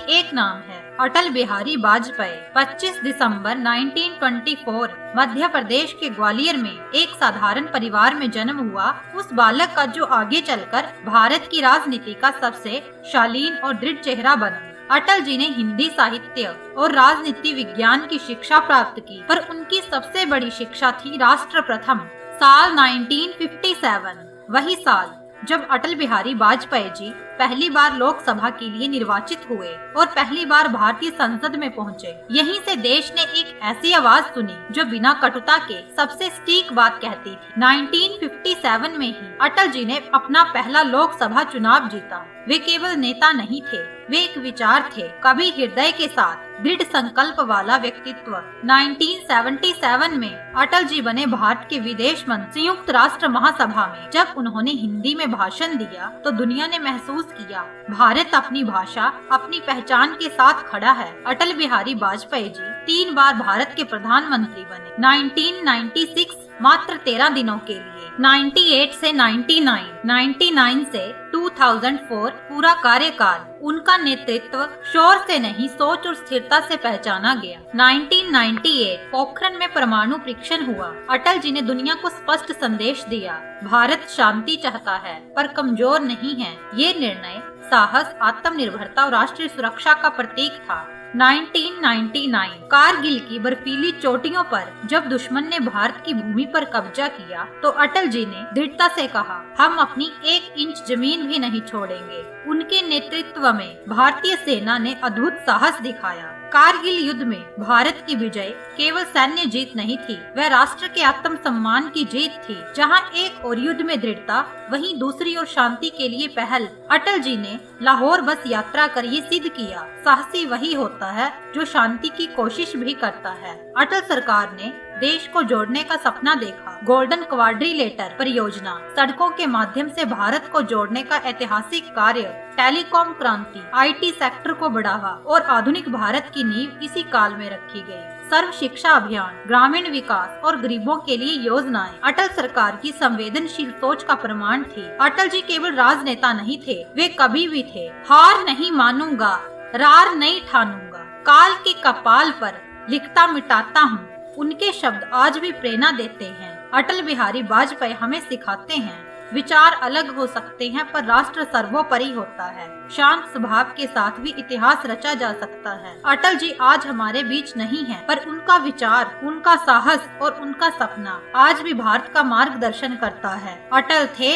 एक नाम है, अटल बिहारी वाजपेयी। 25 दिसंबर 1924 मध्य प्रदेश के ग्वालियर में एक साधारण परिवार में जन्म हुआ उस बालक का जो आगे चलकर भारत की राजनीति का सबसे शालीन और दृढ़ चेहरा बना। अटल जी ने हिंदी साहित्य और राजनीति विज्ञान की शिक्षा प्राप्त की, पर उनकी सबसे बड़ी शिक्षा थी राष्ट्र प्रथम। साल 1957 वही साल जब अटल बिहारी वाजपेयी जी पहली बार लोकसभा के लिए निर्वाचित हुए और पहली बार भारतीय संसद में पहुंचे। यहीं से देश ने एक ऐसी आवाज सुनी जो बिना कटुता के सबसे सटीक बात कहती थी। 1957 में ही अटल जी ने अपना पहला लोकसभा चुनाव जीता। वे केवल नेता नहीं थे, वे एक विचार थे, कभी हृदय के साथ दृढ़ संकल्प वाला व्यक्तित्व। 1977 में अटल जी बने भारत के विदेश मंत्री। संयुक्त राष्ट्र महासभा में जब उन्होंने हिंदी में भाषण दिया तो दुनिया ने महसूस किया भारत अपनी भाषा, अपनी पहचान के साथ खड़ा है। अटल बिहारी वाजपेयी जी 3 बार भारत के प्रधानमंत्री बने। 1996 मात्र 13 दिनों के लिए, 98 से 99, 99 से 2004 पूरा कार्यकाल उनका नेतृत्व शोर से नहीं सोच और स्थिरता से पहचाना गया। 1998 पोखरण में परमाणु परीक्षण हुआ। अटल जी ने दुनिया को स्पष्ट संदेश दिया, भारत शांति चाहता है पर कमजोर नहीं है। ये निर्णय साहस, आत्मनिर्भरता और राष्ट्रीय सुरक्षा का प्रतीक था। 1999 कारगिल की बर्फीली चोटियों पर जब दुश्मन ने भारत की भूमि पर कब्जा किया तो अटल जी ने दृढ़ता से कहा, हम अपनी 1 इंच जमीन भी नहीं छोड़ेंगे। उनके नेतृत्व में भारतीय सेना ने अद्भुत साहस दिखाया। कारगिल युद्ध में भारत की विजय केवल सैन्य जीत नहीं थी, वह राष्ट्र के आत्म सम्मान की जीत थी। जहां एक और युद्ध में दृढ़ता, वहीं दूसरी ओर शांति के लिए पहल। अटल जी ने लाहौर बस यात्रा कर ये सिद्ध किया, साहसी वही होता है जो शांति की कोशिश भी करता है। अटल सरकार ने देश को जोड़ने का सपना देखा। गोल्डन क्वाड्रिलेटर परियोजना, सड़कों के माध्यम से भारत को जोड़ने का ऐतिहासिक कार्य, टेलीकॉम क्रांति, IT सेक्टर को बढ़ावा और आधुनिक भारत की नींव इसी काल में रखी गई। सर्व शिक्षा अभियान, ग्रामीण विकास और गरीबों के लिए योजनाएं अटल सरकार की संवेदनशील सोच का प्रमाण थी। अटल जी केवल राजनेता नहीं थे, वे कभी भी थे। हार नहीं मानूंगा, रार नहीं ठानूंगा, काल के कपाल पर लिखता मिटाता हूँ। उनके शब्द आज भी प्रेरणा देते हैं। अटल बिहारी वाजपेयी हमें सिखाते हैं, विचार अलग हो सकते हैं पर राष्ट्र सर्वोपरि होता है। शांत स्वभाव के साथ भी इतिहास रचा जा सकता है। अटल जी आज हमारे बीच नहीं हैं, पर उनका विचार, उनका साहस और उनका सपना आज भी भारत का मार्गदर्शन करता है। अटल थे